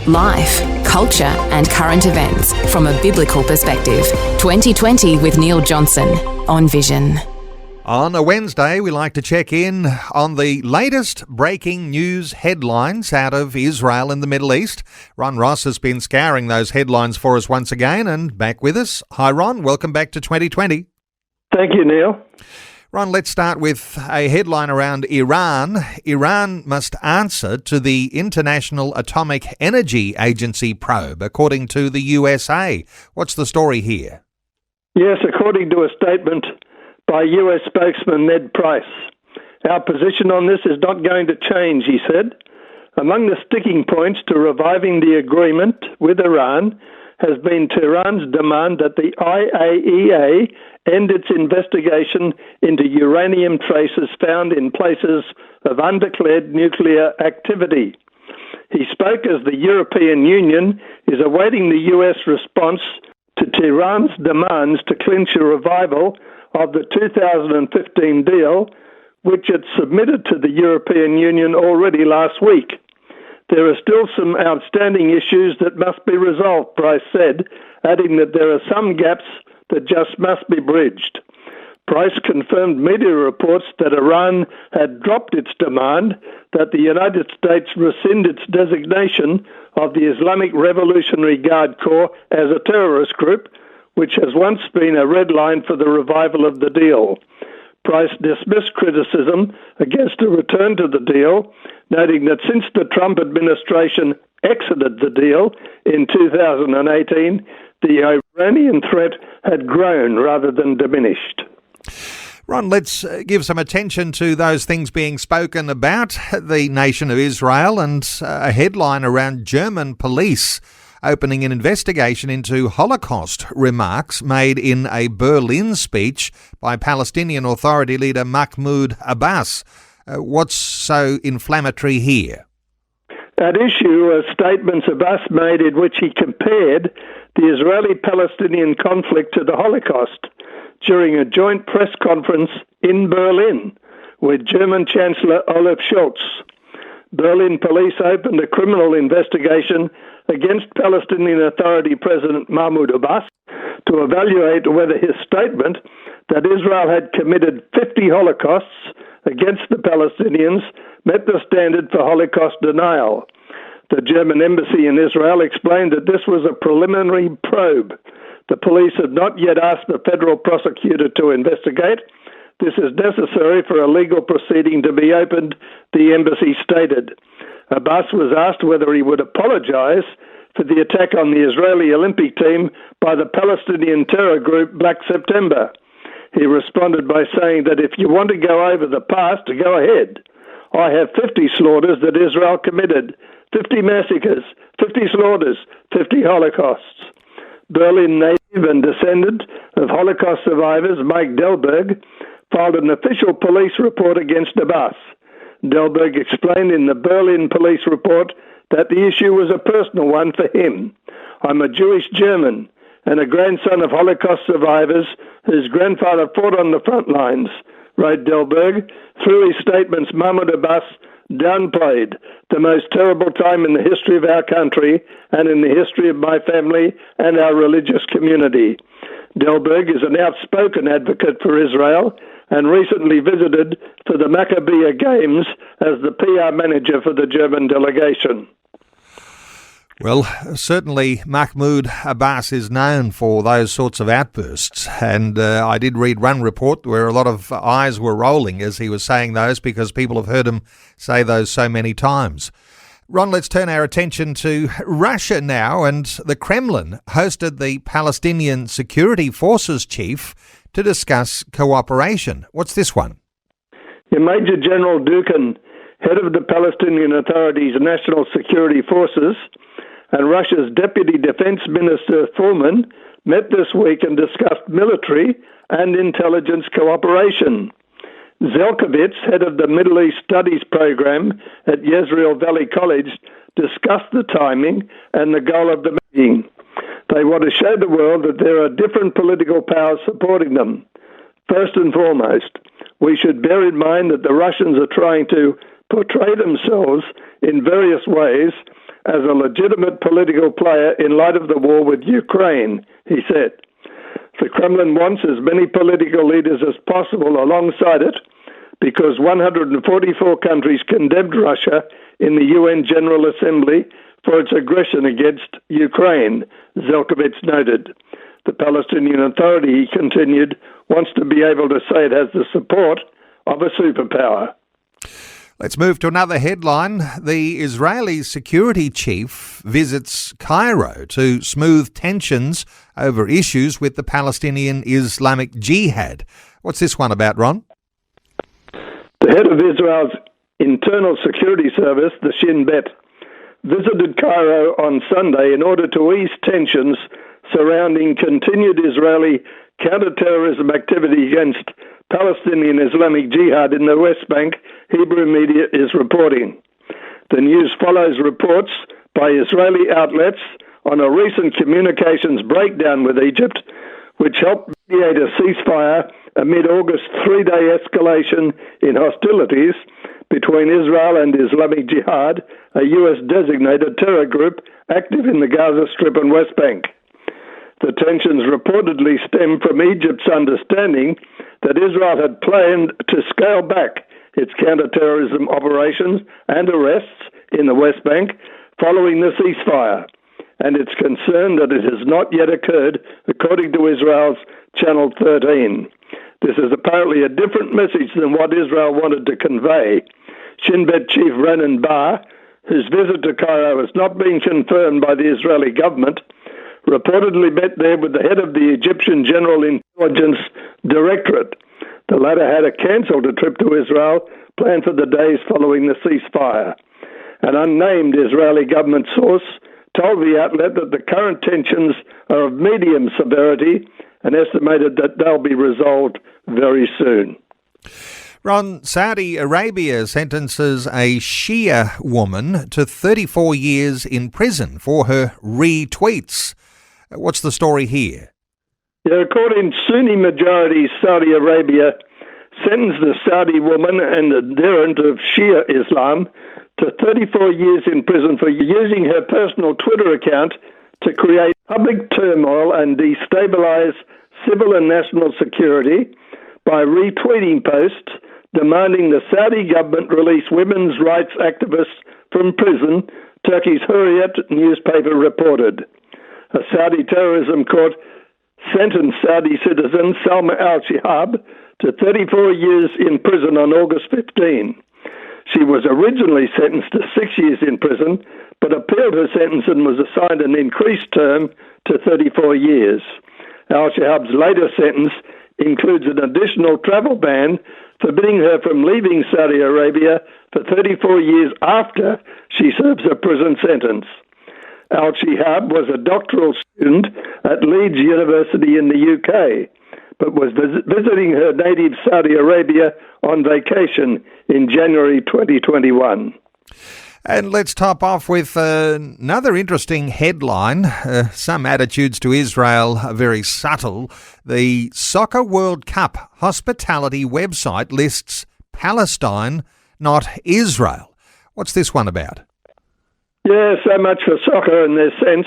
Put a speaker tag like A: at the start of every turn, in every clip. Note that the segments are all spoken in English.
A: Life, culture and current events from a biblical perspective. 2020 with Neil Johnson on Vision.
B: On a Wednesday, we like to check in on the latest breaking news headlines out of Israel and the Middle East. Ron Ross has been scouring those headlines for us once again and back with us. Hi Ron, welcome back to 2020.
C: Thank you, Neil.
B: Ron, let's start with a headline around Iran. Iran must answer to the International Atomic Energy Agency probe, according to the USA. What's the story here?
C: Yes, according to a statement by US spokesman Ned Price. Our position on this is not going to change, he said. Among the sticking points to reviving the agreement with Iran has been Tehran's demand that the IAEA end its investigation into uranium traces found in places of undeclared nuclear activity. He spoke as the European Union is awaiting the US response to Tehran's demands to clinch a revival of the 2015 deal, which it submitted to the European Union already last week. There are still some outstanding issues that must be resolved, Price said, adding that there are some gaps that just must be bridged. Price confirmed media reports that Iran had dropped its demand that the United States rescind its designation of the Islamic Revolutionary Guard Corps as a terrorist group, which has once been a red line for the revival of the deal. Price dismissed criticism against a return to the deal, noting that since the Trump administration exited the deal in 2018, the Iranian threat had grown rather than diminished.
B: Ron, let's give some attention to those things being spoken about the nation of Israel and a headline around German police opening an investigation into Holocaust remarks made in a Berlin speech by Palestinian Authority leader Mahmoud Abbas. What's so inflammatory here?
C: At issue are statements Abbas made in which he compared the Israeli-Palestinian conflict to the Holocaust during a joint press conference in Berlin with German Chancellor Olaf Scholz. Berlin police opened a criminal investigation against Palestinian Authority President Mahmoud Abbas to evaluate whether his statement that Israel had committed 50 Holocausts against the Palestinians met the standard for Holocaust denial. The German embassy in Israel explained that this was a preliminary probe. The police had not yet asked the federal prosecutor to investigate. This is necessary for a legal proceeding to be opened, the embassy stated. Abbas was asked whether he would apologize for the attack on the Israeli Olympic team by the Palestinian terror group Black September. He responded by saying that if you want to go over the past, go ahead. I have 50 slaughters that Israel committed, 50 massacres, 50 slaughters, 50 Holocausts. Berlin native and descendant of Holocaust survivors Mike Delberg filed an official police report against Abbas. Delberg explained in the Berlin police report that the issue was a personal one for him. I'm a Jewish German and a grandson of Holocaust survivors whose grandfather fought on the front lines, wrote Delberg. Through his statements, Mahmoud Abbas downplayed the most terrible time in the history of our country and in the history of my family and our religious community. Delberg is an outspoken advocate for Israel and recently visited for the Maccabiah Games as the PR manager for the German delegation.
B: Well, certainly Mahmoud Abbas is known for those sorts of outbursts, and I did read one report where a lot of eyes were rolling as he was saying those because people have heard him say those so many times. Ron, let's turn our attention to Russia now, and the Kremlin hosted the Palestinian Security Forces chief to discuss cooperation. What's this one?
C: Major General Dukin, head of the Palestinian Authority's National Security Forces, and Russia's Deputy Defense Minister Foreman met this week and discussed military and intelligence cooperation. Zelkovitz, head of the Middle East Studies Program at Yezreel Valley College, discussed the timing and the goal of the meeting. They want to show the world that there are different political powers supporting them. First and foremost, we should bear in mind that the Russians are trying to portray themselves in various ways as a legitimate political player in light of the war with Ukraine, he said. The Kremlin wants as many political leaders as possible alongside it because 144 countries condemned Russia in the UN General Assembly for its aggression against Ukraine, Zelkovich noted. The Palestinian Authority, he continued, wants to be able to say it has the support of a superpower.
B: Let's move to another headline. The Israeli security chief visits Cairo to smooth tensions over issues with the Palestinian Islamic Jihad. What's this one about, Ron?
C: The head of Israel's internal security service, the Shin Bet, visited Cairo on Sunday in order to ease tensions surrounding continued Israeli counter-terrorism activity against Palestinian Islamic Jihad in the West Bank, Hebrew media is reporting. The news follows reports by Israeli outlets on a recent communications breakdown with Egypt, which helped mediate a ceasefire amid August's three-day escalation in hostilities between Israel and Islamic Jihad, a US-designated terror group active in the Gaza Strip and West Bank. The tensions reportedly stem from Egypt's understanding that Israel had planned to scale back its counter-terrorism operations and arrests in the West Bank following the ceasefire, and its concern that it has not yet occurred, according to Israel's Channel 13. This is apparently a different message than what Israel wanted to convey. Shin Bet chief Ronen Bar, whose visit to Cairo has not been confirmed by the Israeli government, reportedly met there with the head of the Egyptian General Intelligence Directorate. The latter had cancelled a trip to Israel planned for the days following the ceasefire. An unnamed Israeli government source told the outlet that the current tensions are of medium severity and estimated that they'll be resolved very soon.
B: Ron, Saudi Arabia sentences a Shia woman to 34 years in prison for her retweets. What's the story here?
C: Yeah, according to Sunni-majority Saudi Arabia, sentenced a Saudi woman and adherent of Shia Islam to 34 years in prison for using her personal Twitter account to create public turmoil and destabilize civil and national security by retweeting posts demanding the Saudi government release women's rights activists from prison, Turkey's Hurriyet newspaper reported. A Saudi terrorism court sentenced Saudi citizen Salma al-Shihab to 34 years in prison on August 15. She was originally sentenced to 6 years in prison, but appealed her sentence and was assigned an increased term to 34 years. Al-Shihab's later sentence includes an additional travel ban forbidding her from leaving Saudi Arabia for 34 years after she serves a prison sentence. Al-Shihab was a doctoral student at Leeds University in the UK, but was visiting her native Saudi Arabia on vacation in January 2021.
B: And let's top off with another interesting headline. Some attitudes to Israel are very subtle. The Soccer World Cup hospitality website lists Palestine, not Israel. What's this one about?
C: Yeah, so much for soccer in this sense.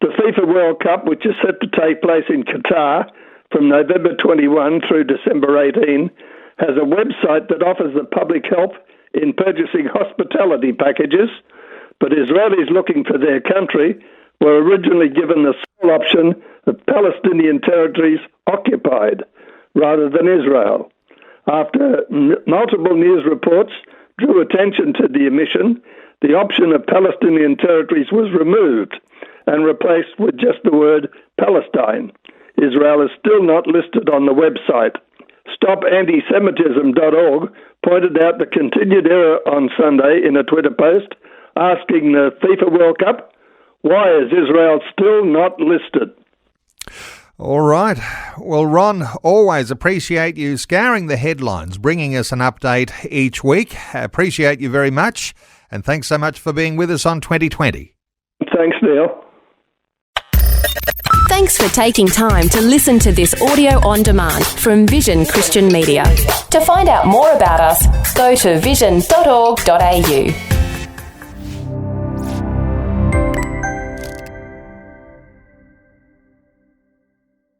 C: The FIFA World Cup, which is set to take place in Qatar from November 21 through December 18, has a website that offers the public help in purchasing hospitality packages, but Israelis looking for their country were originally given the sole option of Palestinian territories occupied rather than Israel. After multiple news reports drew attention to the omission, the option of Palestinian territories was removed and replaced with just the word Palestine. Israel is still not listed on the website. StopAntisemitism.org pointed out the continued error on Sunday in a Twitter post asking the FIFA World Cup, why is Israel still not listed?
B: All right. Well, Ron, always appreciate you scouring the headlines, bringing us an update each week. Appreciate you very much. And thanks so much for being with us on 2020.
C: Thanks, Neil.
A: Thanks for taking time to listen to this audio on demand from Vision Christian Media. To find out more about us, go to vision.org.au.